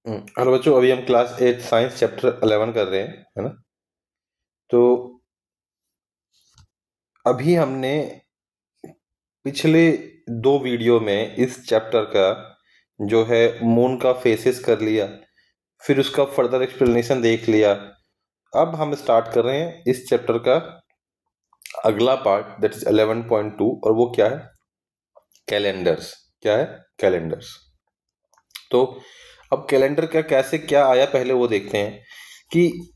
Hello बच्चों, अभी हम क्लास 8 साइंस चैप्टर 11 कर रहे हैं, है ना। तो अभी हमने पिछले 2 वीडियो में इस चैप्टर का जो है मून का फेसेस कर लिया, फिर उसका फर्दर एक्सप्लेनेशन देख लिया। अब हम स्टार्ट कर रहे हैं इस चैप्टर का अगला पार्ट, दैट इज 11.2, और वो क्या है? कैलेंडर्स। क्या है? कैलेंडर्स। तो अब कैलेंडर का कैसे क्या आया, पहले वो देखते हैं कि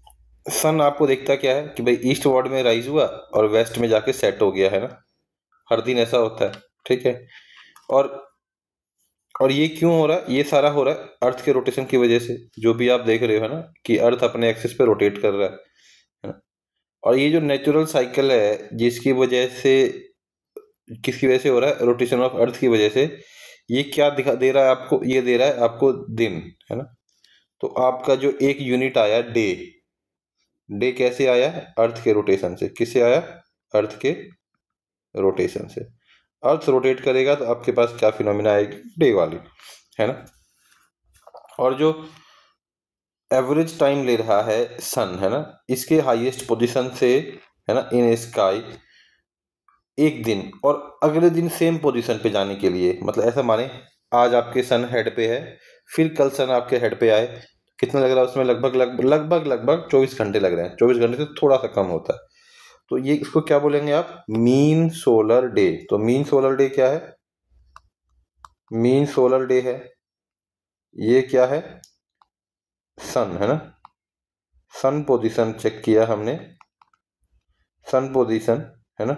सन आपको देखता क्या है कि भाई ईस्ट वार्ड में राइज हुआ और वेस्ट में जाके सेट हो गया, है ना। हर दिन ऐसा होता है, ठीक है। और और ये क्यों हो रहा है? ये सारा हो रहा है अर्थ के रोटेशन की वजह से, जो भी आप देख रहे हो, है ना, कि अर्थ अपने एक्सिस पे रोटेट कर रहा है ना। और ये जो नेचुरल साइकिल है जिसकी वजह से, किसकी वजह से हो रहा है? रोटेशन ऑफ अर्थ की वजह से। ये क्या दिखा दे रहा है आपको? ये दे रहा है आपको दिन, है ना। तो आपका जो एक यूनिट आया डे, डे कैसे आया? अर्थ के रोटेशन से। किससे आया? अर्थ के रोटेशन से। अर्थ रोटेट करेगा तो आपके पास क्या फिनोमिना आएगी? डे वाली, है ना। और जो एवरेज टाइम ले रहा है सन, है ना, इसके हाईएस्ट पोजीशन से, है ना, इन स्काई एक दिन, और अगले दिन सेम पोजीशन पे जाने के लिए, मतलब ऐसा माने आज आपके सन हेड पे है, फिर कल सन आपके हेड पे आए, कितना लग रहा है उसमें? लगभग लगभग लगभग लगभग 24 घंटे लग रहे हैं। 24 घंटे से थोड़ा सा कम होता है। तो ये, इसको क्या बोलेंगे आप? Mean solar day. तो मीन सोलर डे क्या है? मीन सोलर डे है, ये क्या है? सन, है ना। सन पोजीशन चेक किया हमने, सन पोजीशन, है ना।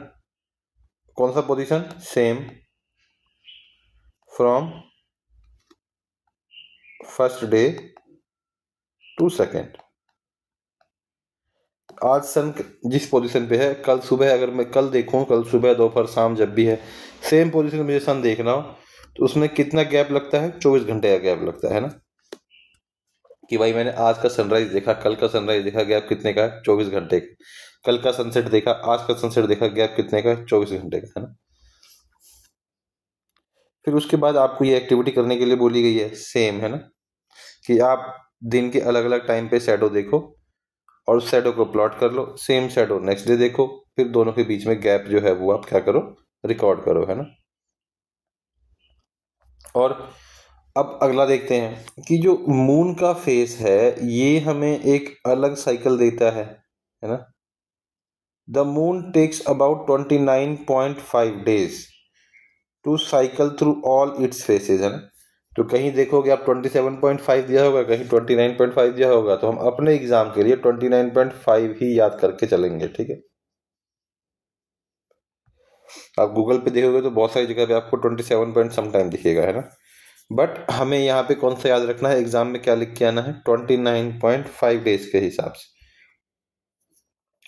कौन सा position? Same from first day to second. आज सन जिस पोजीशन पे है, कल सुबह अगर मैं कल देखूं, कल सुबह दोपहर शाम जब भी है, सेम पोजीशन में मुझे सन देखना हो, तो उसमें कितना गैप लगता है? 24 घंटे का गैप लगता है ना। कि भाई मैंने आज का सनराइज देखा, कल का सनराइज देखा, गैप कितने का है? 24 घंटे का। कल का सनसेट देखा, आज का सनसेट देखा, गैप कितने का है? 24 घंटे का, है ना। फिर उसके बाद आपको ये एक्टिविटी करने के लिए बोली गई है, सेम, है ना, कि आप दिन के अलग अलग टाइम पे शैडो देखो और उस शैडो को प्लॉट कर लो। सेम शैडो नेक्स्ट डे देखो, फिर दोनों के बीच में गैप जो है वो आप क्या करो? रिकॉर्ड करो, है ना। और अब अगला देखते हैं कि जो मून का फेस है ये हमें एक अलग साइकिल देता है ना। The moon takes about 29.5 days to cycle through all its phases, है ना। तो कहीं देखोगे आप 27.5 दिया होगा, कहीं 29.5 दिया होगा, तो हम अपने एग्जाम के लिए 29.5 ही याद करके चलेंगे, ठीक है। आप गूगल पे देखोगे तो बहुत सारी जगह पे आपको 27 पॉइंट समटाइम दिखेगा, है ना। बट हमें यहाँ पे कौन सा याद रखना है? एग्जाम में क्या लिख के आना है? 29.5 डेज के हिसाब से।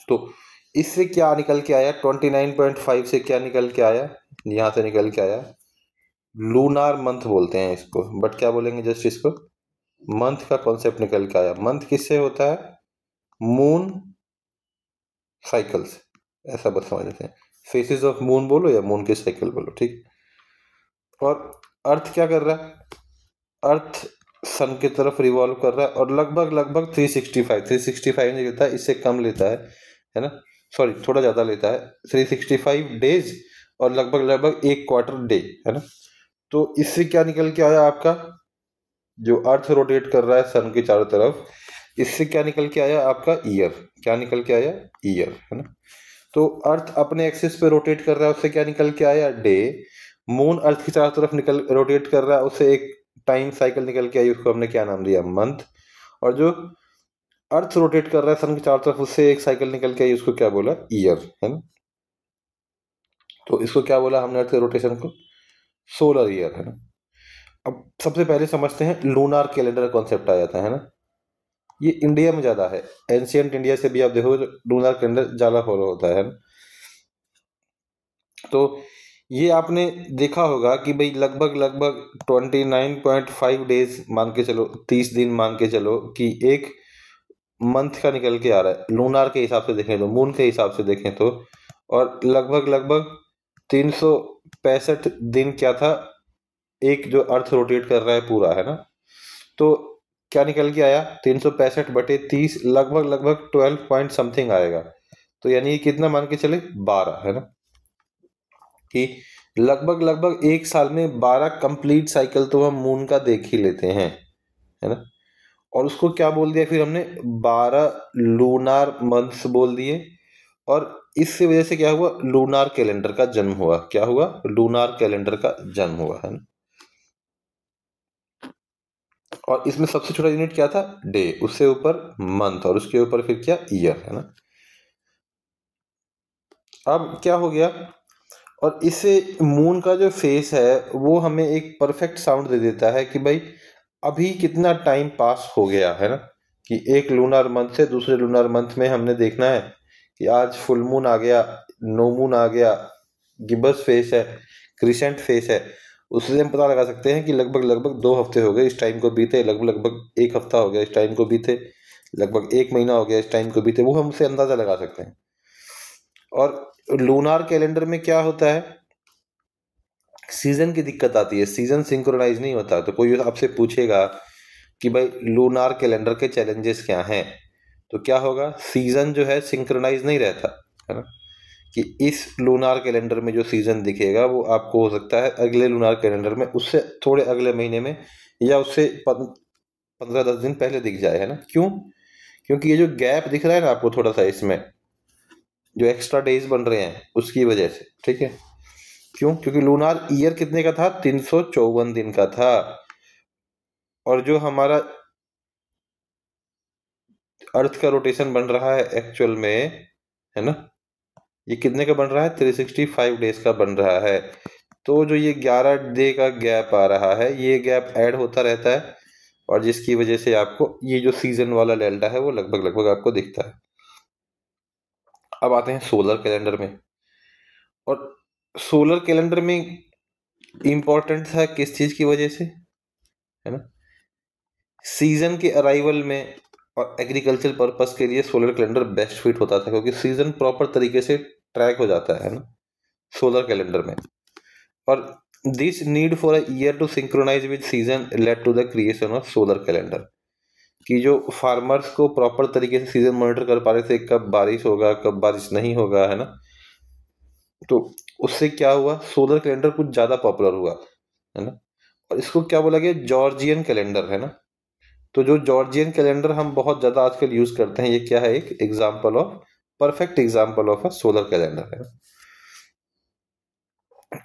तो इससे क्या निकल के आया? 29.5 से क्या निकल के आया? यहाँ से निकल के आया लूनार मंथ बोलते हैं इसको, बट क्या बोलेंगे जस्ट इसको? मंथ का कॉन्सेप्ट निकल के आया। मंथ किससे होता है? मून साइकिल से। ऐसा बस समझ लेते हैं, फेसेस ऑफ मून बोलो या मून की साइकिल बोलो, ठीक। और अर्थ क्या कर रहा है? अर्थ सन की तरफ रिवॉल्व कर रहा है और लगभग लगभग 365 नहीं लेता है, इससे कम लेता है ना। सॉरी, थोड़ा ज़्यादा लेता है, 365 डेज और लगभग लगभग एक क्वार्टर डे, है ना। तो इससे क्या निकल के आया आपका? जो अर्थ रोटेट कर रहा है सन के चारों तरफ, इससे क्या निकल के आया आपका? ईयर। क्या निकल के आया? ईयर, है ना। तो अर्थ अपने एक्सिस पे रोटेट कर रहा है, उससे क्या निकल के आया? डे। मून अर्थ की चारों तरफ निकल रोटेट कर रहा है, उससे एक टाइम साइकिल निकल के आई, उसको हमने क्या नाम दिया? मंथ। और जो अर्थ रोटेट कर रहा है सन की चारों तरफ, उससे एक साइकिल निकल के आई, उसको क्या बोला? ईयर, है ना। तो इसको क्या बोला हमने अर्थ के रोटेशन को? सोलर ईयर, है ना। अब सबसे पहले समझते हैं लूनार कैलेंडर कॉन्सेप्ट आया था, है ना। ये इंडिया में ज्यादा है, एंशियंट इंडिया से भी आप देखोगे तो लूनार कैलेंडर ज्यादा फॉलो होता है ना? तो ये आपने देखा होगा कि भाई लगभग लगभग 29.5 डेज मान के चलो, 30 दिन मान के चलो कि एक मंथ का निकल के आ रहा है लूनार के हिसाब से देखें तो, मून के हिसाब से देखें तो। और लगभग लगभग 365 दिन क्या था? एक जो अर्थ रोटेट कर रहा है पूरा, है ना। तो क्या निकल के आया, 365/30 लगभग 12 पॉइंट समथिंग आएगा। तो यानी कितना मान के चले, 12, है ना, कि लगभग एक साल में 12 कंप्लीट साइकिल तो हम मून का देख ही लेते हैं, है ना। और उसको क्या बोल दिया फिर हमने, 12 लूनार मंथ्स बोल दिए। और इससे वजह से क्या हुआ, लूनार कैलेंडर का जन्म हुआ। क्या हुआ, लूनार कैलेंडर का जन्म हुआ, है ना। और इसमें सबसे छोटा यूनिट क्या था, डे, उससे ऊपर मंथ, और उसके ऊपर फिर क्या, ईयर, है ना। अब क्या हो गया, और इससे मून का जो फेस है वो हमें एक परफेक्ट साउंड दे देता है कि भाई अभी कितना टाइम पास हो गया, है ना। कि एक लूनार मंथ से दूसरे लूनार मंथ में हमने देखना है कि आज फुल मून आ गया, नो मून आ गया, गिब्बस फेस है, क्रिसेंट फेस है। उससे हम पता लगा सकते हैं कि लगभग 2 हफ्ते हो गए इस टाइम को बीते, लगभग 1 हफ्ता हो गया इस टाइम को बीते, लगभग 1 महीना हो गया इस टाइम को बीते, वो हम उससे अंदाजा लगा सकते हैं। और लूनार कैलेंडर में क्या होता है, सीजन की दिक्कत आती है, सीजन सिंक्रोनाइज नहीं होता। तो कोई आपसे पूछेगा कि भाई लूनार कैलेंडर के चैलेंजेस क्या हैं, तो क्या होगा, सीजन जो है सिंक्रोनाइज नहीं रहता, है ना। कि इस लूनार कैलेंडर में जो सीजन दिखेगा वो आपको हो सकता है अगले लूनार कैलेंडर में उससे थोड़े अगले महीने में या उससे 15-10 दिन पहले दिख जाए, है ना। क्यों, क्योंकि ये जो गैप दिख रहा है ना आपको थोड़ा सा, इसमें जो एक्स्ट्रा डेज बन रहे हैं उसकी वजह से, ठीक है। क्यों, क्योंकि लूनार ईयर कितने का था, 354 दिन का था। और जो हमारा अर्थ का रोटेशन बन रहा है एक्चुअल में, है ना, ये कितने का बन रहा है, 365 डेज का बन रहा है। तो जो ये 11 डे का गैप आ रहा है, ये गैप ऐड होता रहता है, और जिसकी वजह से आपको ये जो सीजन वाला डेल्टा है वो लगभग आपको दिखता है। अब आते हैं सोलर कैलेंडर में। और सोलर कैलेंडर में इंपॉर्टेंट था किस चीज की वजह से, है ना, सीजन के अराइवल में और एग्रीकल्चर पर्पस के लिए सोलर कैलेंडर बेस्ट फिट होता था, क्योंकि सीजन प्रॉपर तरीके से ट्रैक हो जाता है ना सोलर कैलेंडर में। और this need for a year to synchronize with season led to the creation of solar calendar. कि जो फार्मर्स को प्रॉपर तरीके से सीजन मॉनिटर कर पा रहे थे, कब बारिश होगा कब बारिश नहीं होगा, है ना। तो उससे क्या हुआ, सोलर कैलेंडर कुछ ज्यादा पॉपुलर हुआ, है ना। और इसको क्या बोला गया, जॉर्जियन कैलेंडर, है ना। तो जो जॉर्जियन कैलेंडर हम बहुत ज्यादा आजकल यूज करते हैं, ये क्या है, एक example of, perfect example of a solar calendar, है।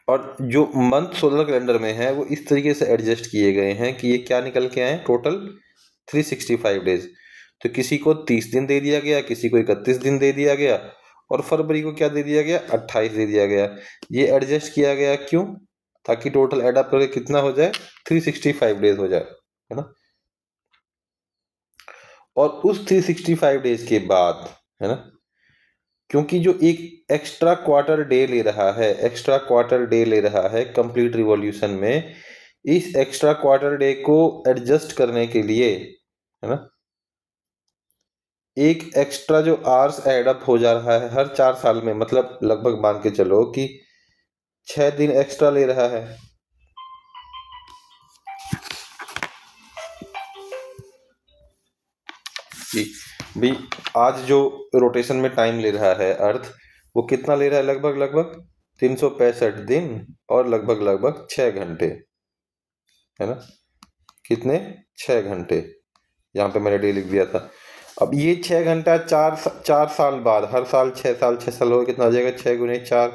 और जो मंथ सोलर कैलेंडर में है वो इस तरीके से एडजस्ट किए गए हैं कि ये क्या निकल के आए, टोटल 365 डेज। तो किसी को 30 दिन दे दिया गया, किसी को 31 दिन दे दिया गया, और फरवरी को क्या दे दिया गया, 28 दे दिया गया। ये एडजस्ट किया गया क्यों, ताकि टोटल एड अप करके कितना हो जाए, 365 डेज हो जाए, है ना। और उस 365 डेज के बाद, है ना, क्योंकि जो एक एक्स्ट्रा क्वार्टर डे ले रहा है, एक्स्ट्रा क्वार्टर डे ले रहा है कंप्लीट रिवॉल्यूशन में, इस एक्स्ट्रा क्वार्टर डे को एडजस्ट करने के लिए, है ना, एक एक्स्ट्रा जो आवर्स एड अप हो जा रहा है हर 4 साल में, मतलब लगभग मान के चलो कि 6 दिन एक्स्ट्रा ले रहा है। कि भी आज जो रोटेशन में टाइम ले रहा है अर्थ, वो कितना ले रहा है, लगभग 365 दिन और लगभग 6 घंटे, है ना। कितने, 6 घंटे, यहाँ पे मैंने डे लिख दिया था। अब ये 6 घंटा 4 साल बाद, हर साल 6 साल, 6 साल हो, कितना हो जाएगा, 6 × 4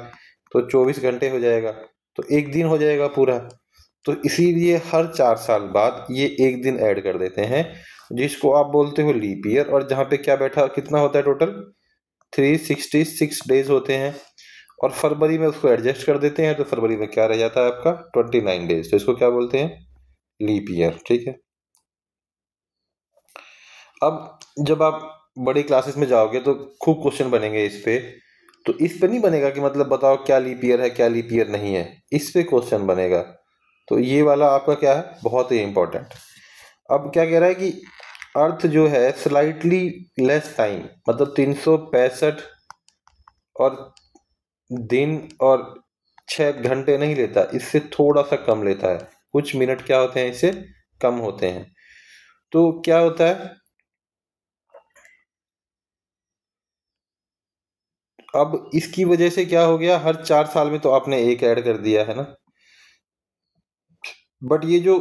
तो 24 घंटे हो जाएगा। तो एक दिन हो जाएगा पूरा। तो इसीलिए हर 4 साल बाद ये एक दिन ऐड कर देते हैं, जिसको आप बोलते हो लीप ईयर। और जहाँ पे क्या बैठा, कितना होता है टोटल, 366 डेज होते हैं। और फरवरी में उसको एडजस्ट कर देते हैं, तो फरवरी में क्या रह जाता है आपका, 29 डेज। तो इसको क्या बोलते हैं, लीप ईयर, ठीक है। अब जब आप बड़ी क्लासेस में जाओगे तो खूब क्वेश्चन बनेंगे इस पे। तो इस पे नहीं बनेगा कि मतलब बताओ क्या लीप ईयर है क्या लीप ईयर नहीं है, इस पे क्वेश्चन बनेगा। तो ये वाला आपका क्या है, बहुत ही इंपॉर्टेंट। अब क्या कह रहा है कि अर्थ जो है स्लाइटली लेस टाइम, मतलब 365 और दिन और 6 घंटे नहीं लेता, इससे थोड़ा सा कम लेता है, कुछ मिनट क्या होते हैं इससे कम होते हैं। तो क्या होता है, अब इसकी वजह से क्या हो गया, हर 4 साल में तो आपने एक ऐड कर दिया है ना, बट ये जो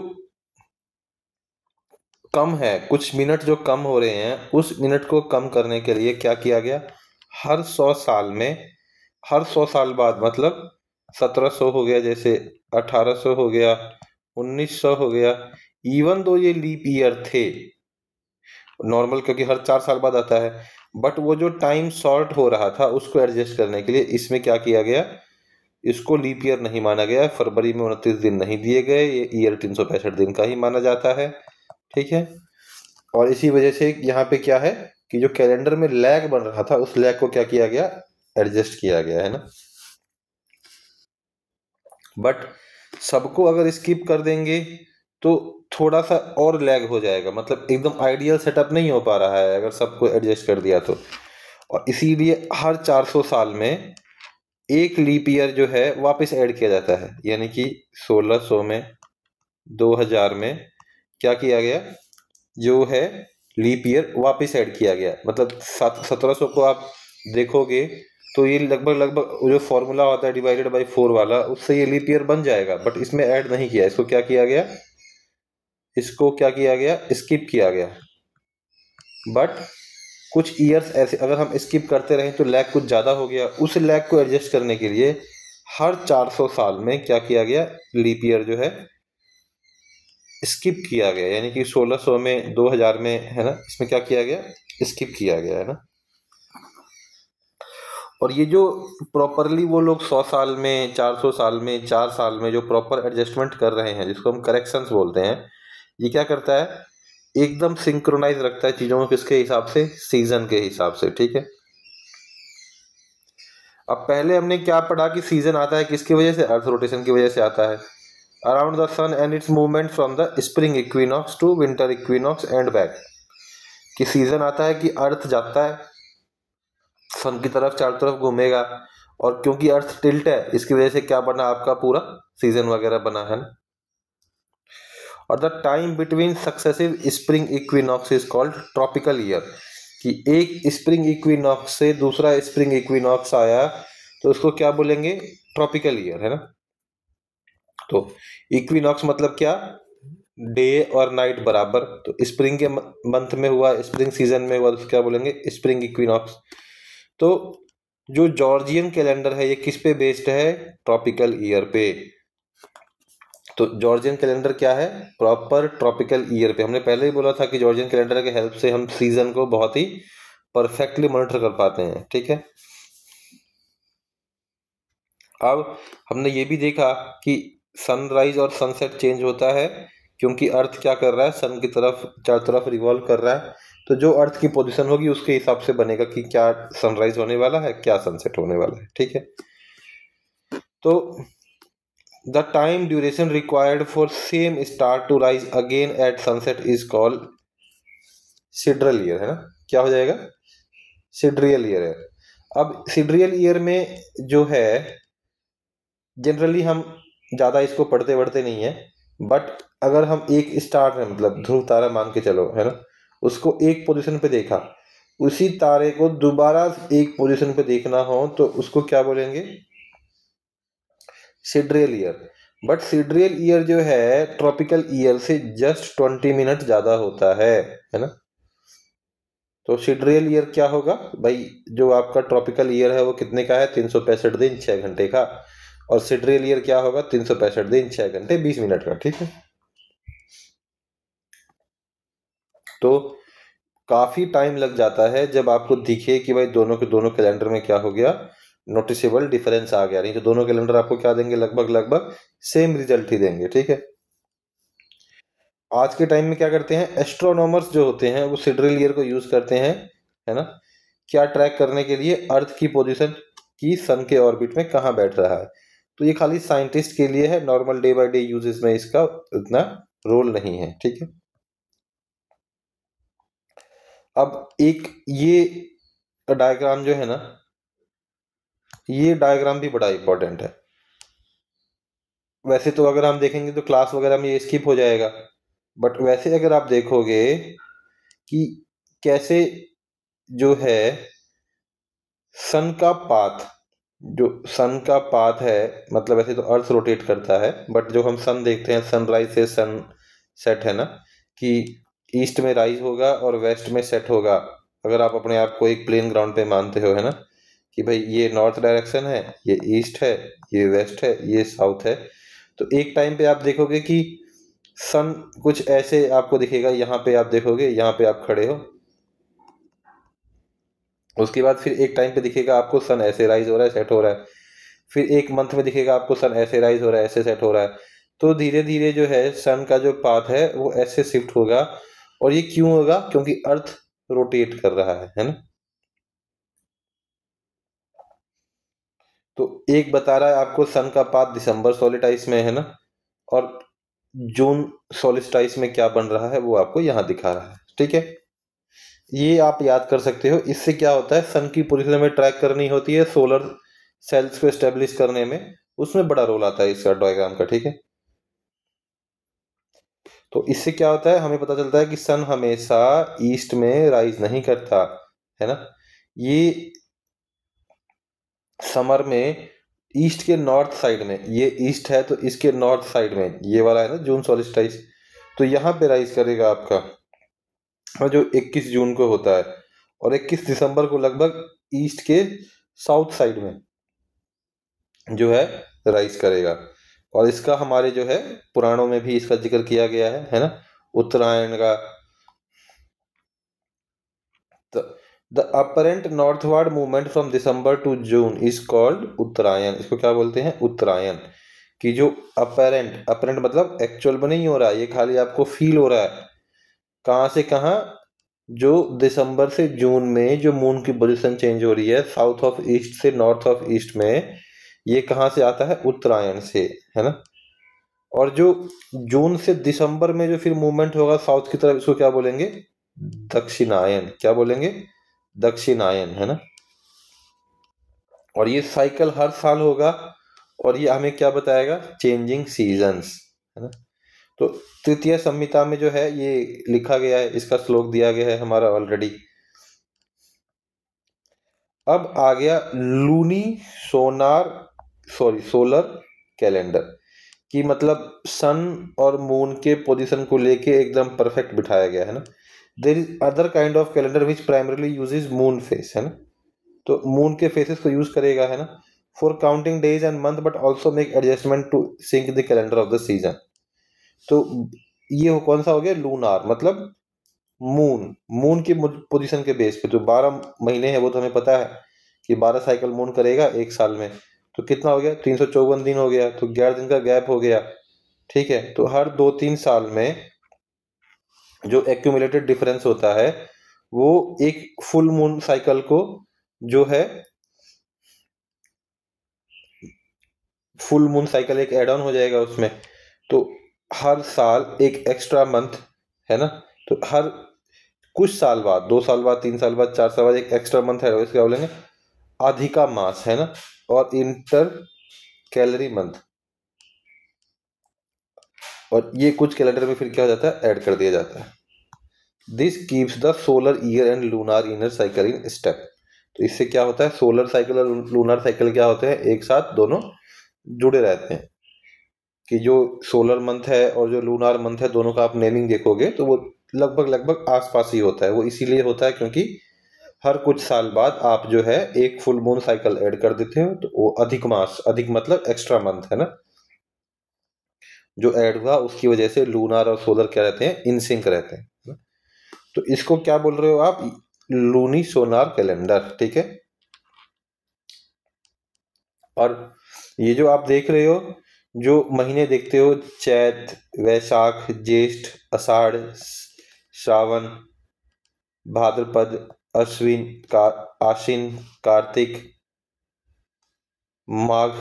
कम है, कुछ मिनट जो कम हो रहे हैं, उस मिनट को कम करने के लिए क्या किया गया, हर 100 साल में, हर 100 साल बाद, मतलब 1700 हो गया, जैसे 1800 हो गया, 1900 हो गया, इवन दो ये लीप ईयर थे नॉर्मल, क्योंकि हर 4 साल बाद आता है, बट वो जो टाइम शॉर्ट हो रहा था उसको एडजस्ट करने के लिए इसमें क्या किया गया, इसको लीप ईयर नहीं माना गया, फरवरी में 29 दिन नहीं दिए गए, ये ईयर 365 दिन का ही माना जाता है। ठीक है, और इसी वजह से यहाँ पे क्या है कि जो कैलेंडर में लैग बन रहा था, उस लैग को क्या किया गया, एडजस्ट किया गया है ना। बट सबको अगर स्किप कर देंगे तो थोड़ा सा और लैग हो जाएगा, मतलब एकदम आइडियल सेटअप नहीं हो पा रहा है अगर सबको एडजस्ट कर दिया तो। और इसीलिए हर 400 साल में एक लीप ईयर जो है वापस ऐड किया जाता है, यानी कि 1600 में, 2000 में क्या किया गया, जो है लीप ईयर वापस ऐड किया गया, मतलब 1700 को आप देखोगे तो ये लगभग लगभग जो फॉर्मूला होता है डिवाइडेड बाय 4 वाला, उससे ये लीप ईयर बन जाएगा, बट इसमें ऐड नहीं किया, इसको क्या किया गया, इसको क्या किया गया, स्किप किया गया। बट कुछ ईयर्स ऐसे अगर हम स्किप करते रहे तो लैग कुछ ज़्यादा हो गया, उस लैग को एडजस्ट करने के लिए हर 400 साल में क्या किया गया, लीप ईयर जो है स्किप किया गया, यानी कि 1600 में, 2000 में, है ना, इसमें क्या किया गया, स्किप किया गया है ना। और ये जो प्रॉपरली वो लोग 100 साल में, 400 साल में, 4 साल में जो प्रॉपर एडजस्टमेंट कर रहे हैं, जिसको हम करेक्शंस बोलते हैं, ये क्या करता है, एकदम सिंक्रोनाइज रखता है चीज़ों को, किसके हिसाब से, सीजन के हिसाब से। ठीक है, अब पहले हमने क्या पढ़ा कि सीजन आता है किसकी वजह से, अर्थ रोटेशन की वजह से आता है, around the sun and its movement from the spring equinox to winter equinox and back. कि सीजन आता है कि अर्थ जाता है सन की तरफ, चारों तरफ घूमेगा, और क्योंकि अर्थ टिल्ट है इसकी वजह से क्या बना, आपका पूरा सीजन वगैरह बना है ना। और the time between successive spring equinox is called tropical year. कि एक स्प्रिंग इक्विनॉक्स से दूसरा स्प्रिंग इक्विनॉक्स आया तो उसको क्या बोलेंगे, ट्रॉपिकल ईयर, है ना। तो इक्विनॉक्स मतलब क्या, डे और नाइट बराबर, तो स्प्रिंग के मंथ में हुआ, स्प्रिंग सीजन में हुआ, तो क्या बोलेंगे, स्प्रिंग इक्विनॉक्स। तो जो जॉर्जियन कैलेंडर है ये किस पे बेस्ड है, ट्रॉपिकल ईयर पे। तो जॉर्जियन कैलेंडर क्या है, प्रॉपर ट्रॉपिकल ईयर पे। हमने पहले ही बोला था कि जॉर्जियन कैलेंडर के हेल्प से हम सीजन को बहुत ही परफेक्टली मॉनिटर कर पाते हैं। ठीक है, अब हमने ये भी देखा कि सनराइज और सनसेट चेंज होता है क्योंकि अर्थ क्या कर रहा है, सन की तरफ, चारों तरफ रिवॉल्व कर रहा है। तो जो अर्थ की पोजीशन होगी उसके हिसाब से बनेगा कि क्या सनराइज होने वाला है, क्या सनसेट होने वाला है। ठीक है, तो the time duration required for same star to rise again at sunset is called sidereal year, है ना। क्या हो जाएगा, सिड्रियल ईयर है। अब सिड्रियल ईयर में जो है, जनरली हम ज़्यादा इसको पढ़ते बढ़ते नहीं है, बट अगर हम एक स्टार में, मतलब ध्रुव तारा मान के चलो, है ना, उसको एक पोजीशन पे देखा, उसी तारे को दोबारा एक पोजीशन पे देखना हो तो उसको क्या बोलेंगे, सिड्रियल ईयर। बट सिड्रियल ईयर जो है ट्रॉपिकल ईयर से जस्ट 20 मिनट ज़्यादा होता है ना। तो सिड्रियल ईयर क्या होगा भाई, जो आपका ट्रॉपिकल ईयर है वो कितने का है, 365 दिन 6 घंटे का, और सिड्रियल ईयर क्या होगा, 365 दिन 6 घंटे 20 मिनट का। ठीक है, तो काफी टाइम लग जाता है जब आपको दिखे कि भाई दोनों के दोनों कैलेंडर में क्या हो गया, नोटिसेबल डिफरेंस आ गया। नहीं तो दोनों कैलेंडर आपको क्या देंगे, लगभग लगभग सेम रिजल्ट ही देंगे। ठीक है, आज के टाइम में क्या करते हैं एस्ट्रोनॉमर्स जो होते हैं, वो सिड्रिल ईयर को यूज करते हैं, है ना, क्या ट्रैक करने के लिए, अर्थ की पोजीशन की सन के ऑर्बिट में कहाँ बैठ रहा है। तो ये खाली साइंटिस्ट के लिए है, normal day by day uses में इसका इतना रोल नहीं है। ठीक है, अब एक ये डायग्राम जो है ना, ये डायग्राम भी बड़ा इंपॉर्टेंट है। वैसे तो अगर हम देखेंगे तो क्लास वगैरह में ये स्किप हो जाएगा, बट वैसे अगर आप देखोगे कि कैसे जो है सन का पाथ, जो सन का पाथ है, मतलब ऐसे तो अर्थ रोटेट करता है, बट जो हम सन देखते हैं सनराइज से सन सेट है ना, कि ईस्ट में राइज होगा और वेस्ट में सेट होगा। अगर आप अपने आप को एक प्लेन ग्राउंड पे मानते हो, है ना, कि भाई ये नॉर्थ डायरेक्शन है, ये ईस्ट है, ये वेस्ट है, ये साउथ है, तो एक टाइम पे आप देखोगे कि सन कुछ ऐसे आपको दिखेगा। यहाँ पे आप देखोगे, यहाँ पे आप खड़े हो, उसके बाद फिर एक टाइम पे दिखेगा आपको सन ऐसे राइज हो रहा है, सेट हो रहा है, फिर एक मंथ में दिखेगा आपको सन ऐसे राइज हो रहा है, ऐसे सेट हो रहा है। तो धीरे धीरे जो है सन का जो पाथ है वो ऐसे शिफ्ट होगा। और ये क्यों होगा? क्योंकि अर्थ रोटेट कर रहा है ना। तो एक बता रहा है आपको सन का पाथ दिसंबर सोलिस्टिस में, है ना, और जून सोलिस्टिस में क्या बन रहा है वो आपको यहाँ दिखा रहा है। ठीक है, ये आप याद कर सकते हो। इससे क्या होता है, सन की पोजीशन में ट्रैक करनी होती है सोलर सेल्स को एस्टेब्लिश करने में, उसमें बड़ा रोल आता है इसका डायग्राम का। ठीक है, तो इससे क्या होता है, हमें पता चलता है कि सन हमेशा ईस्ट में राइज नहीं करता, है ना। ये समर में ईस्ट के नॉर्थ साइड में, ये ईस्ट है तो इसके नॉर्थ साइड में ये वाला है ना जून सोलिस्टिस, तो यहाँ पे राइज करेगा आपका, और जो 21 जून को होता है, और 21 दिसंबर को लगभग ईस्ट के साउथ साइड में जो है राइज करेगा। और इसका हमारे जो है पुराणों में भी इसका जिक्र किया गया है ना, उत्तरायण का। The apparent northward movement from December to June is called Uttarayan. इसको क्या बोलते हैं? उत्तरायण। कि जो अपरेंट, अपरेंट मतलब एक्चुअल में नहीं हो रहा है, ये खाली आपको फील हो रहा है। कहाँ से कहाँ? जो दिसंबर से जून में जो मून की पोजीशन चेंज हो रही है साउथ ऑफ ईस्ट से नॉर्थ ऑफ ईस्ट में, ये कहाँ से आता है? उत्तरायण से, है ना। और जो जून से दिसंबर में जो फिर मूवमेंट होगा साउथ की तरफ, इसको क्या बोलेंगे? दक्षिणायन। क्या बोलेंगे? दक्षिणायन, है ना। और ये साइकिल हर साल होगा, और ये हमें क्या बताएगा? चेंजिंग सीजन्स, है ना। तो तृतीय संहिता में जो है ये लिखा गया है, इसका श्लोक दिया गया है हमारा ऑलरेडी। अब आ गया लूनी सोनार सोलर कैलेंडर, कि मतलब सन और मून के पोजीशन को लेके एकदम परफेक्ट बिठाया गया है ना। There is other kind of calendar which primarily uses moon phase, है ना। तो मून के फेसेस को यूज करेगा, है ना, for counting days and month, but also make adjustment to sync the calendar of the season. तो ये कौन सा हो गया? लूनार, मतलब मून, मून की पोजीशन के बेस पे। जो 12 महीने हैं वो तो हमें पता है कि 12 साइकिल मून करेगा एक साल में, तो कितना हो गया? 354 दिन हो गया, तो 11 दिन का गैप हो गया। ठीक है, तो हर 2-3 साल में जो एक्यूमुलेटेड डिफरेंस होता है वो एक फुल मून साइकिल को जो है, फुल मून साइकिल एक एड ऑन हो जाएगा उसमें। तो हर साल एक एक्स्ट्रा मंथ, है ना। तो हर कुछ साल बाद, 2 साल बाद, 3 साल बाद, 4 साल बाद एक एक्स्ट्रा मंथ है, इसका बोलेंगे अधिका मास, है ना, और इंटर कैलरी मंथ। और ये कुछ कैलेंडर में फिर क्या हो जाता है? ऐड कर दिया जाता है। This keeps the solar year and lunar inner cycle in step. तो इससे क्या होता है? सोलर साइकिल और लूनार साइकिल क्या होते हैं? एक साथ दोनों जुड़े रहते हैं। कि जो सोलर मंथ है और जो लूनार मंथ है, दोनों का आप नेमिंग देखोगे तो वो लगभग लगभग आसपास ही होता है। वो इसीलिए होता है क्योंकि हर कुछ साल बाद आप जो है एक फुल मून साइकिल ऐड कर देते हो, तो वो अधिक मास, अधिक मतलब एक्स्ट्रा मंथ, है ना, जो ऐड हुआ उसकी वजह से लूनार और सोलर क्या रहते हैं? इन सिंक रहते हैं। तो इसको क्या बोल रहे हो आप? लूनी सोनार कैलेंडर। ठीक है, और ये जो आप देख रहे हो, जो महीने देखते हो, चैत, वैशाख, ज्येष्ठ, आषाढ़, श्रावण, भाद्रपद, अश्विन, आश्विन, कार्तिक, माघ,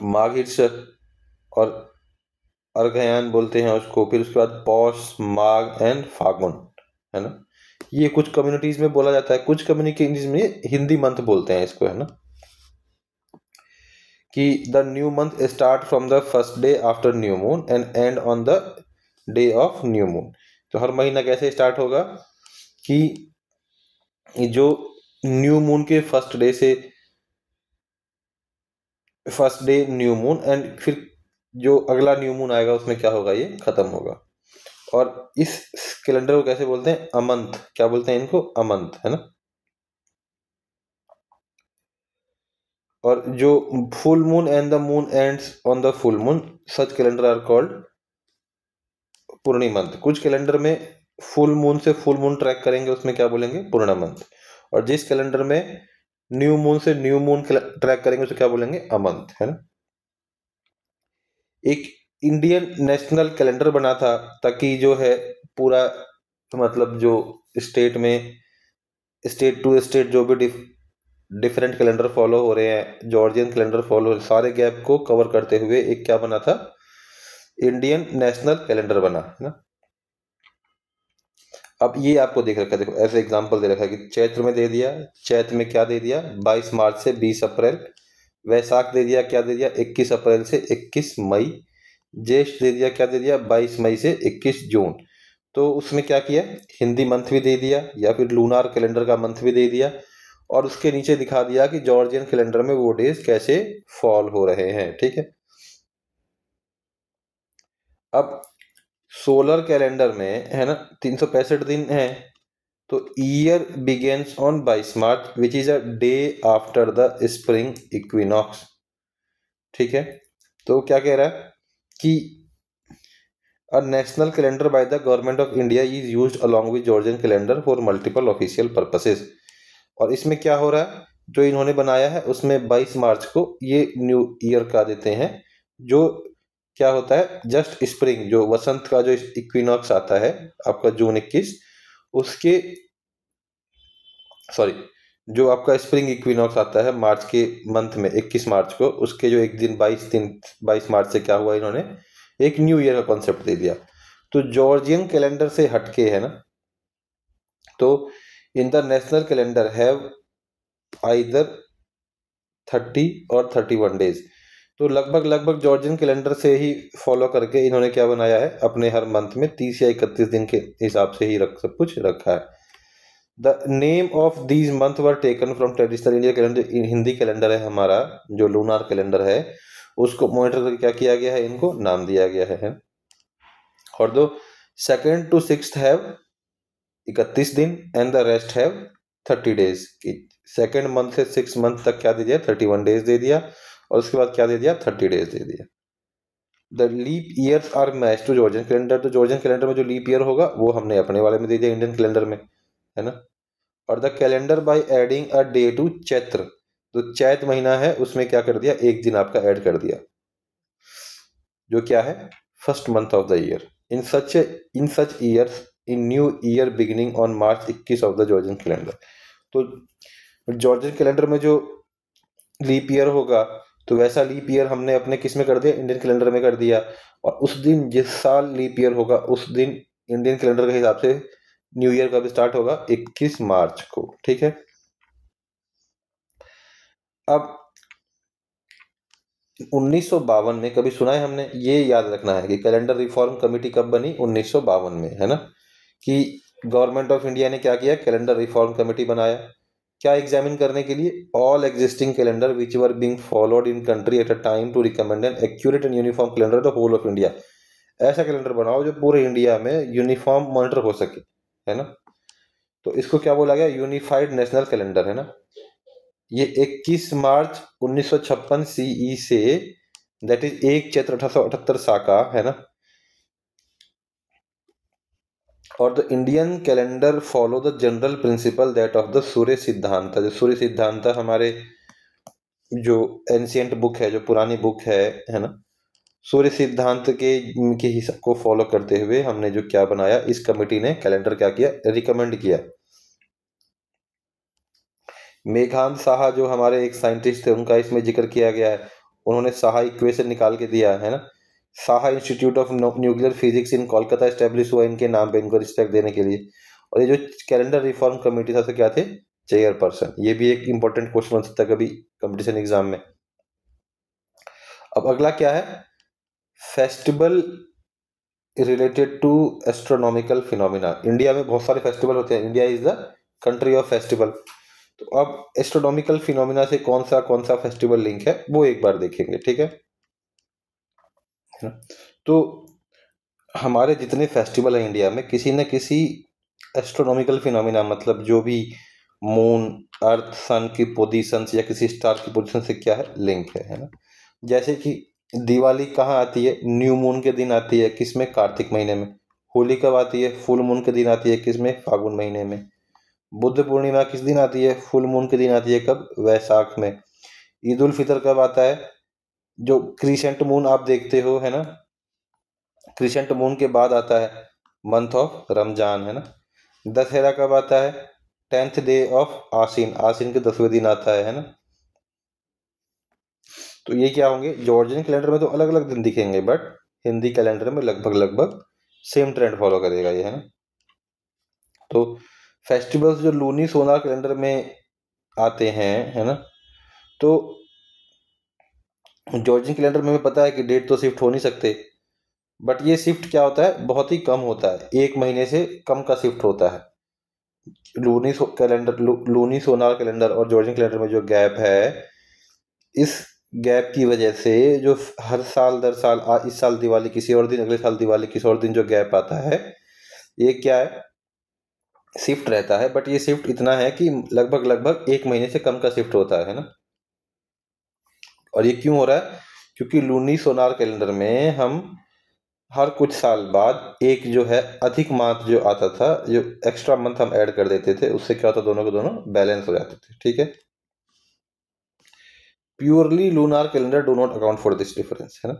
माघीर्ष, और अर्घयान बोलते हैं उसको। फिर उसके बाद पौष, माघ एंड फागुन, है ना। ये कुछ कम्युनिटीज में बोला जाता है, कुछ कम्युनिटीज में हिंदी मंथ बोलते हैं इसको, है ना। कि the new month start from the first day after new moon and and on the day of new moon. तो हर महीना कैसे स्टार्ट होगा कि जो न्यू मून के first day new moon, and फिर जो अगला न्यू मून आएगा उसमें क्या होगा, ये खत्म होगा। और इस कैलेंडर को कैसे बोलते हैं, अमंत। क्या बोलते हैं इनको, अमंत, है ना। और जो full moon and the moon ends on the full moon, such calendar are called Purnimant. कुछ कैलेंडर में फुल मून से फुल मून ट्रैक करेंगे, उसमें क्या बोलेंगे, पूर्णमंत। और जिस कैलेंडर में न्यू मून से न्यू मून ट्रैक करेंगे उसे क्या बोलेंगे, अमंत, है ना। एक इंडियन नेशनल कैलेंडर बना था ताकि जो है पूरा, मतलब जो स्टेट में, स्टेट टू स्टेट जो भी डिफरेंट कैलेंडर फॉलो हो रहे हैं, जॉर्जियन कैलेंडर फॉलो, सारे गैप को कवर करते हुए एक क्या बना था, इंडियन नेशनल कैलेंडर बना, है ना। अब ये आपको देख रखा है, देखो ऐसे एग्जांपल दे रखा है कि चैत्र में दे दिया, चैत्र में क्या दे दिया, 22 मार्च से 20 अप्रैल। वैशाख दे दिया, क्या दे दिया, 21 अप्रैल से 21 मई। ज्येष्ठ दे दिया, क्या दे दिया, 22 मई से 21 जून। तो उसमें क्या किया, हिंदी मंथ भी दे दिया या फिर लूनार कैलेंडर का मंथ भी दे दिया, और उसके नीचे दिखा दिया कि जॉर्जियन कैलेंडर में वो डेज कैसे फॉल हो रहे हैं, ठीक है। अब सोलर कैलेंडर में है ना 365 दिन है, तो year begins on 22 March which is a day after the spring equinox, ठीक है। तो क्या कह रहा है कि a national calendar by the government of India is used along with Georgian calendar for multiple official purposes. और इसमें क्या हो रहा है, जो इन्होंने बनाया है उसमें 22 मार्च को ये न्यू ईयर का देते हैं, जो क्या होता है, जस्ट स्प्रिंग, जो वसंत का जो इक्विनॉक्स आता है आपका जून 21, उसके, सॉरी, जो आपका स्प्रिंग इक्विनॉक्स आता है मार्च के मंथ में 21 मार्च को, उसके जो एक दिन 22 मार्च से क्या हुआ, इन्होंने एक न्यू ईयर का कॉन्सेप्ट दे दिया। तो जॉर्जियन कैलेंडर से हटके, है ना, तो in the national calendar have either 30 और 31 डेज। तो लगभग जॉर्जियन कैलेंडर से ही फॉलो करके इन्होंने क्या बनाया है, अपने हर मंथ में 30 या 31 दिन के हिसाब से ही सब कुछ रखा है। The name of these month were taken from traditional India calendar. Hindi calendar है हमारा, जो लूनार कैलेंडर है, उसको मॉनिटर करके क्या किया गया है, इनको नाम दिया गया है। और दो सेकेंड टू सिक्स हैव 31 दिन and the rest have 30 days. Second month से 6 मंथ तक क्या दे दिया, 31 डेज दे दिया, और उसके बाद क्या दे दिया, 30 डेज दे दिया। The leap years are match to जॉर्जियन कैलेंडर। तो जॉर्जियन कैलेंडर में जो लीप ईयर होगा वो हमने अपने वाले में दे दिया, इंडियन कैलेंडर में, है ना। और the calendar by adding a day to Chaitra. तो चैत महीना है, उसमें क्या कर दिया, एक दिन आपका ऐड कर दिया, जो क्या है, first month of the year. In such years in new year beginning on March 21 of the Georgian calendar. तो जॉर्जियन कैलेंडर में जो लीप ईयर होगा, तो वैसा लीप ईयर हमने अपने किस में कर दिया, इंडियन कैलेंडर में कर दिया। और उस दिन जिस साल लीप ईयर होगा उस दिन इंडियन कैलेंडर के हिसाब से न्यू ईयर कब स्टार्ट होगा, 21 मार्च को, ठीक है। अब 1952 में, कभी सुना है हमने, ये याद रखना है कि कैलेंडर रिफॉर्म कमेटी कब बनी, 1952 में, है ना। कि गवर्नमेंट ऑफ इंडिया ने क्या किया, कैलेंडर रिफॉर्म कमेटी बनाया, क्या एग्जामिन करने के लिए, all existing calendar which were being followed in country at a time to recommend an accurate and uniform calendar the whole of India. ऐसा कैलेंडर बनाओ जो पूरे इंडिया में यूनिफॉर्म मॉनिटर हो सके, है ना। तो इसको क्या बोला गया, यूनिफाइड नेशनल कैलेंडर, है ना। ये 21 मार्च 1956 सीई से, दैट इज 1 चैत्र 1878 साका, है ना। और the Indian calendar follow the general principle that of the Surya Siddhanta. जो सूर्य सिद्धांत हमारे जो एंशियंट बुक है, जो पुरानी बुक है ना, सूर्य सिद्धांत के हिसाब को फॉलो करते हुए हमने जो क्या बनाया, इस कमेटी ने कैलेंडर क्या किया, रिकमेंड किया। मेघांत साहा जो हमारे एक साइंटिस्ट थे, उनका इसमें जिक्र किया गया है। उन्होंने साहा इक्वेशन निकाल के दिया है ना। Saha institute of nuclear physics in Kolkata establish हुआ इनके नाम पे, इनको रिस्पेक्ट देने के लिए। और ये जो कैलेंडर रिफॉर्म कमेटी था, तो क्या थे, चेयरपर्सन। ये भी एक इंपॉर्टेंट क्वेश्चन बन सकता है कभी कंपटीशन एग्जाम में। अब अगला क्या है, festival related to astronomical phenomena. India में बहुत सारे फेस्टिवल होते हैं, India is the country of festival. तो अब एस्ट्रोनॉमिकल फिनोमिना से कौन सा फेस्टिवल लिंक है वो एक बार देखेंगे, ठीक है ना? तो हमारे जितने फेस्टिवल हैं इंडिया में, किसी न किसी एस्ट्रोनॉमिकल फिनोमिना, मतलब जो भी मून, अर्थ, सन की पोजीशन या किसी स्टार की पोजीशन से क्या है, लिंक है ना? जैसे कि दिवाली कहाँ आती है? न्यू मून के दिन आती है, किसमें? कार्तिक महीने में। होली कब आती है? फुल मून के दिन आती है, किसमें? फागुन महीने में। बुद्ध पूर्णिमा किस दिन आती है? फुल मून के दिन आती है, कब? वैशाख में। ईद उल फितर कब आता है? जो क्रिसेंट मून आप देखते हो, है ना, क्रिसेंट मून के बाद आता है मंथ ऑफ रमजान, है ना। दशहरा कब आता है? 10th डे ऑफ आसीन, आसीन के 10वें दिन आता है ना। तो ये क्या होंगे? जॉर्जियन कैलेंडर में तो अलग अलग दिन दिखेंगे, बट हिंदी कैलेंडर में लगभग लगभग सेम ट्रेंड फॉलो करेगा ये, है ना। तो फेस्टिवल्स जो लूनी सोनार कैलेंडर में आते हैं, है ना, तो जॉर्जियन कैलेंडर में हमें पता है कि डेट तो शिफ्ट हो नहीं सकते, बट ये शिफ्ट क्या होता है? बहुत ही कम होता है, 1 महीने से कम का शिफ्ट होता है। लूनी सोनार कैलेंडर और जॉर्जियन कैलेंडर में जो गैप है, इस गैप की वजह से जो हर साल दर साल इस साल दिवाली किसी और दिन, अगले साल दिवाली किसी और दिन जो गैप आता है, ये क्या है? शिफ्ट रहता है। बट ये शिफ्ट इतना है कि लगभग लगभग 1 महीने से कम का शिफ्ट होता है ना। और ये क्यों हो रहा है? क्योंकि लूनी सोनार कैलेंडर में हम हर कुछ साल बाद एक जो है अधिक मास जो आता था, जो एक्स्ट्रा मंथ हम ऐड कर देते थे, उससे क्या होता? दोनों के दोनों बैलेंस हो जाते थे, ठीक है। Purely lunar calendar do not account for this difference, है ना।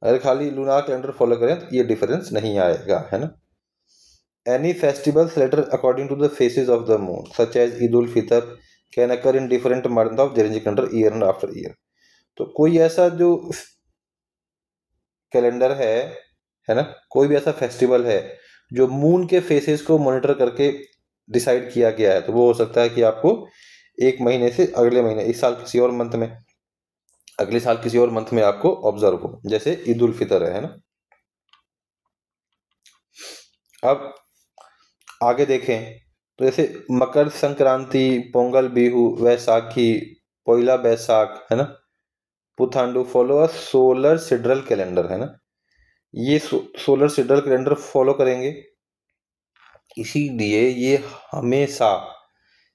अगर खाली लूनार कैलेंडर फॉलो करें तो ये डिफरेंस नहीं आएगा, है ना। Any festival selected according to the phases of the moon such as Eid ul Fitr can occur in different month of जॉर्जियन calendar year and after year. तो कोई ऐसा जो कैलेंडर है ना, कोई भी ऐसा फेस्टिवल है जो मून के फेसेस को मॉनिटर करके डिसाइड किया गया है, तो वो हो सकता है कि आपको 1 महीने से अगले महीने, इस साल किसी और मंथ में, अगले साल किसी और मंथ में आपको ऑब्जर्व हो, जैसे ईद उल फितर है ना। अब आगे देखें तो जैसे मकर संक्रांति, पोंगल बिहू, वैसाखी, पोइला बैसाख, है ना, Puthandu follow a solar sidereal calendar, है ना। ये सोलर सिड्रल कैलेंडर फॉलो करेंगे, इसीलिए ये हमेशा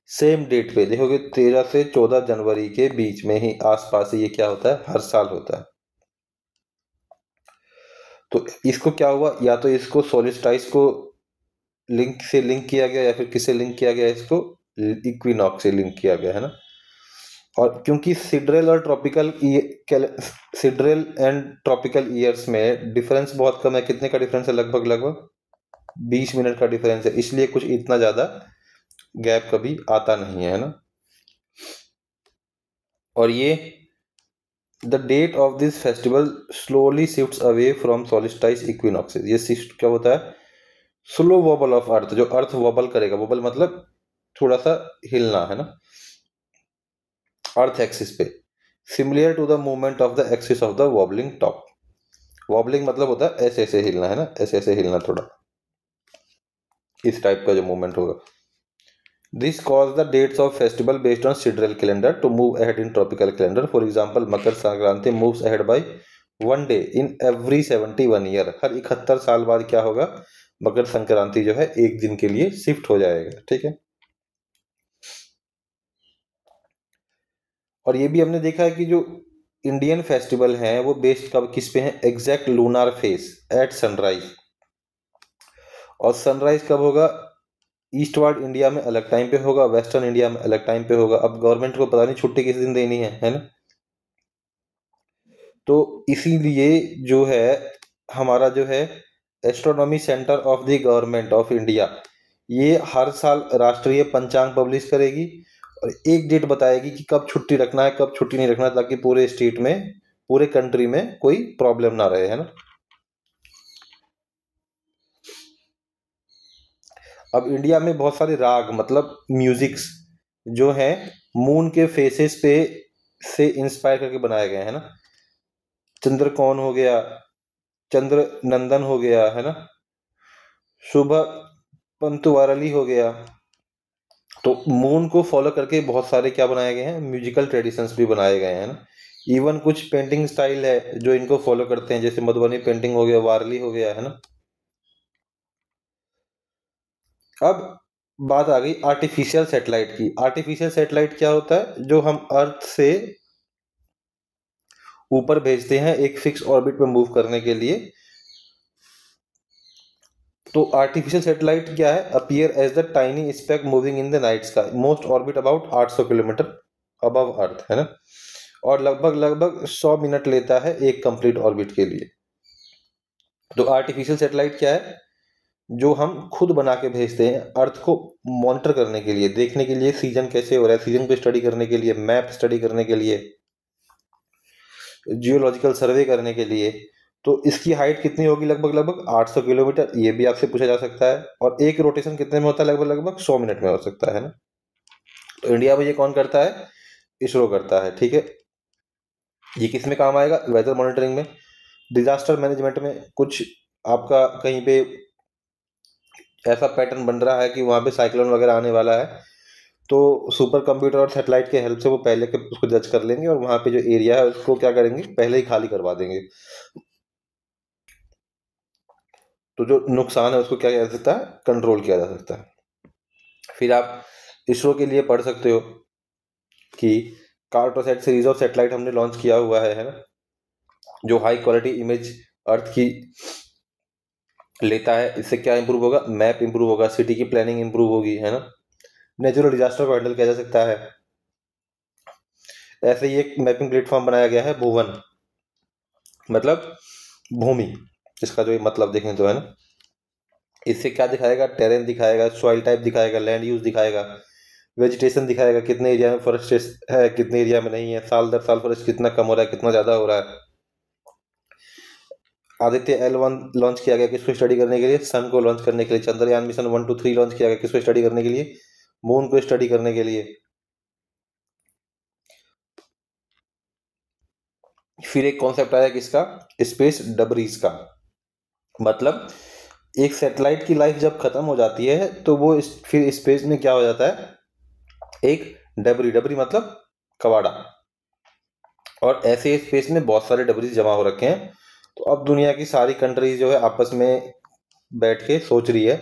सेम डेट पे देखोगे, 13 से 14 जनवरी के बीच में ही आसपास ही ये क्या होता है? हर साल होता है। तो इसको क्या हुआ? या तो इसको सोलिस्टाइस को लिंक किया गया, या फिर किससे लिंक किया गया? इसको इक्विनॉक्स से लिंक किया गया, है ना। और क्योंकि सिड्रल और सिड्रल एंड ट्रॉपिकल ईयर्स में डिफरेंस बहुत कम है, कितने का डिफरेंस है? लगभग लगभग 20 मिनट का डिफरेंस है, इसलिए कुछ इतना ज्यादा गैप कभी आता नहीं है ना। और ये the date of this festival slowly shifts away from solstice equinoxes. ये शिफ्ट क्या होता है? स्लो वॉबल ऑफ अर्थ, जो अर्थ वॉबल करेगा, वॉबल मतलब थोड़ा सा हिलना, है ना, अर्थ एक्सिस पे, similar to the movement of the axis of the wobbling top. Wobbling मतलब होता है ऐसे ऐसे हिलना, है ना, ऐसे ऐसे हिलना, थोड़ा इस टाइप का जो मूवमेंट होगा। This cause the dates of festival based on sidereal calendar to move ahead in tropical calendar. For example, Makar Sankranti moves ahead by 1 day in every 71 year. हर 71 साल बाद क्या होगा? मकर संक्रांति जो है 1 दिन के लिए शिफ्ट हो जाएगा, ठीक है। और ये भी हमने देखा है कि जो इंडियन फेस्टिवल हैं वो बेस्ड कब किस पे हैं? Exact lunar face at sunrise. और सनराइज कब होगा? ईस्टवर्ड इंडिया में अलग टाइम पे होगा, वेस्टर्न इंडिया में अलग टाइम पे होगा। अब गवर्नमेंट को पता नहीं छुट्टी किस दिन देनी है ना। तो इसीलिए जो है हमारा जो है astronomy centre of the government of India, ये हर साल राष्ट्रीय पंचांग पब्लिश करेगी और एक डेट बताएगी कि कब छुट्टी रखना है, कब छुट्टी नहीं रखना है, ताकि पूरे स्टेट में, पूरे कंट्री में कोई प्रॉब्लम ना रहे, है ना। अब इंडिया में बहुत सारे राग, मतलब म्यूजिक्स जो है मून के फेसेस पे से इंस्पायर करके बनाए गए हैं ना। चंद्रकौन हो गया, चंद्र नंदन हो गया, है ना, शुभ पंतुवारली हो गया। तो मून को फॉलो करके बहुत सारे क्या बनाए गए हैं, म्यूजिकल ट्रेडिशंस भी बनाए गए हैं ना। इवन कुछ पेंटिंग स्टाइल है जो इनको फॉलो करते हैं, जैसे मधुबनी पेंटिंग हो गया, वारली हो गया, है ना। अब बात आ गई आर्टिफिशियल सैटेलाइट की। आर्टिफिशियल सैटेलाइट क्या होता है, जो हम अर्थ से ऊपर भेजते हैं एक फिक्स ऑर्बिट में मूव करने के लिए। तो आर्टिफिशियल सैटेलाइट क्या है, appear as the tiny speck moving in the night sky, most orbit about 800 kilometre above earth, है ना। और लगभग लगभग 100 मिनट लेता है एक कंप्लीट ऑर्बिट के लिए। तो आर्टिफिशियल सैटेलाइट क्या है, जो हम खुद बना के भेजते हैं अर्थ को मॉनिटर करने के लिए, देखने के लिए सीजन कैसे हो रहा है, सीजन को स्टडी करने के लिए, मैप स्टडी करने के लिए, जियोलॉजिकल सर्वे करने के लिए। तो इसकी हाइट कितनी होगी, लगभग लगभग 800 किलोमीटर, ये भी आपसे पूछा जा सकता है। और एक रोटेशन कितने में होता है, लगभग लगभग 100 मिनट में हो सकता है ना। तो इंडिया में ये कौन करता है, इसरो करता है, ठीक है। ये किस में काम आएगा, वेदर मॉनिटरिंग में, डिजास्टर मैनेजमेंट में। कुछ आपका कहीं पे ऐसा पैटर्न बन रहा है कि वहां पे साइक्लोन वगैरह आने वाला है, तो सुपर कंप्यूटर और सैटेलाइट के हेल्प से वो पहले के उसको जज कर लेंगे और वहां पे जो एरिया है उसको क्या करेंगे, पहले ही खाली करवा देंगे। तो जो नुकसान है उसको क्या किया जा सकता है, कंट्रोल किया जा सकता है। फिर आप इसरो के लिए पढ़ सकते हो कि कार्टोसैट सीरीज ऑफ सैटेलाइट हमने लॉन्च किया हुआ है ना, जो हाई क्वालिटी इमेज अर्थ की लेता है। इससे क्या इंप्रूव होगा, मैप इंप्रूव होगा, सिटी की प्लानिंग इंप्रूव होगी, है ना। नेचुरल डिजास्टर को हैंडल किया जा सकता है। ऐसे ही एक मैपिंग प्लेटफॉर्म बनाया गया है भुवन, मतलब भूमि, इसका जो ये मतलब देखें तो, है ना। इससे क्या दिखाएगा, टेरेन दिखाएगा, सॉइल टाइप दिखाएगा, लैंड यूज दिखाएगा, वेजिटेशन दिखाएगा, कितने एरिया में फॉरेस्ट है, कितने एरिया में नहीं है, साल दर साल फॉरेस्ट कितना कम हो रहा है, कितना ज्यादा हो रहा है। आदित्य L1 लॉन्च किया गया किसको स्टडी करने के लिए, सन को लॉन्च करने के लिए। चंद्रयान मिशन 1 to 3 लॉन्च किया गया किसको स्टडी करने के लिए, मून को स्टडी करने के लिए। फिर एक कॉन्सेप्ट आया किसका, स्पेस डबरीज का। मतलब एक सैटेलाइट की लाइफ जब खत्म हो जाती है तो वो फिर स्पेस में क्या हो जाता है, एक डबरी, डबरी मतलब कबाड़ा। और ऐसे स्पेस में बहुत सारे डबरीज जमा हो रखे हैं। तो अब दुनिया की सारी कंट्रीज जो है आपस में बैठ के सोच रही है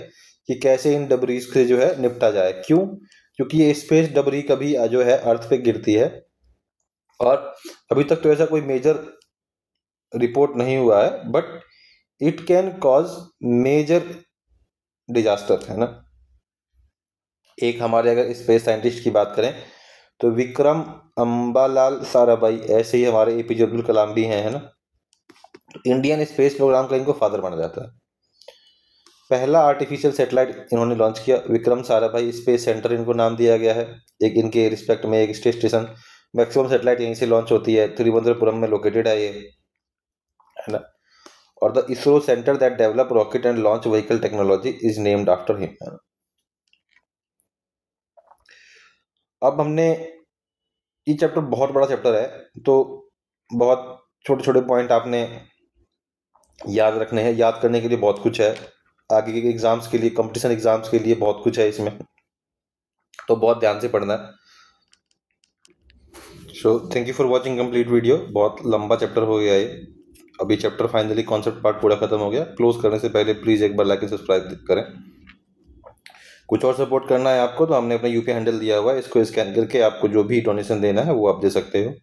कि कैसे इन डबरीज से जो है निपटा जाए। क्यों, क्योंकि ये स्पेस डबरी कभी जो है अर्थ पे गिरती है और अभी तक तो ऐसा कोई मेजर रिपोर्ट नहीं हुआ है, but it can cause major disaster, है ना। एक हमारे अगर स्पेस साइंटिस्ट की बात करें तो विक्रम अंबालाल साराभाई, ऐसे ही हमारे एपीजे अब्दुल कलाम भी हैं, है ना। इंडियन स्पेस प्रोग्राम का इनको फादर माना जाता है। पहला आर्टिफिशियल सैटेलाइट इन्होंने लॉन्च किया, विक्रम साराभाई स्पेस सेंटर इनको नाम दिया गया है। एक इनके रिस्पेक्ट में एक स्टेशन, मैक्सिमम सैटेलाइट यहीं से लॉन्च होती है, त्रिवेंद्रपुरम में लोकेटेड है ये, है ना। और the ISRO centre that develop rocket and launch vehicle technology is named after him. अब हमने, ये चैप्टर बहुत बड़ा चैप्टर है, तो बहुत छोटे छोटे पॉइंट आपने याद रखने हैं। याद करने के लिए बहुत कुछ है, आगे के एग्जाम्स के लिए, कंपटीशन एग्जाम्स के लिए बहुत कुछ है इसमें, तो बहुत ध्यान से पढ़ना है। So thank you for watching complete video. बहुत लंबा चैप्टर हो गया ये। अभी चैप्टर फाइनली कॉन्सेप्ट पार्ट पूरा खत्म हो गया। क्लोज करने से पहले प्लीज एक बार लाइक एंड सब्सक्राइब करें। कुछ और सपोर्ट करना है आपको तो हमने अपना यूपीआई हैंडल दिया हुआ है, इसको स्कैन करके आपको जो भी डोनेशन देना है वो आप दे सकते हो।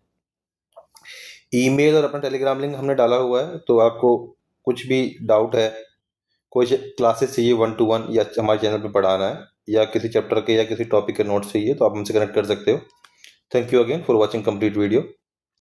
ईमेल और अपना टेलीग्राम लिंक हमने डाला हुआ है, तो आपको कुछ भी डाउट है, कोई क्लासेस चाहिए 1-to-1 या हमारे चैनल पे पढ़ाना है, या किसी चैप्टर के या किसी टॉपिक के नोट्स चाहिए, तो आप हमसे कनेक्ट कर सकते हो। Thank you again for watching complete video.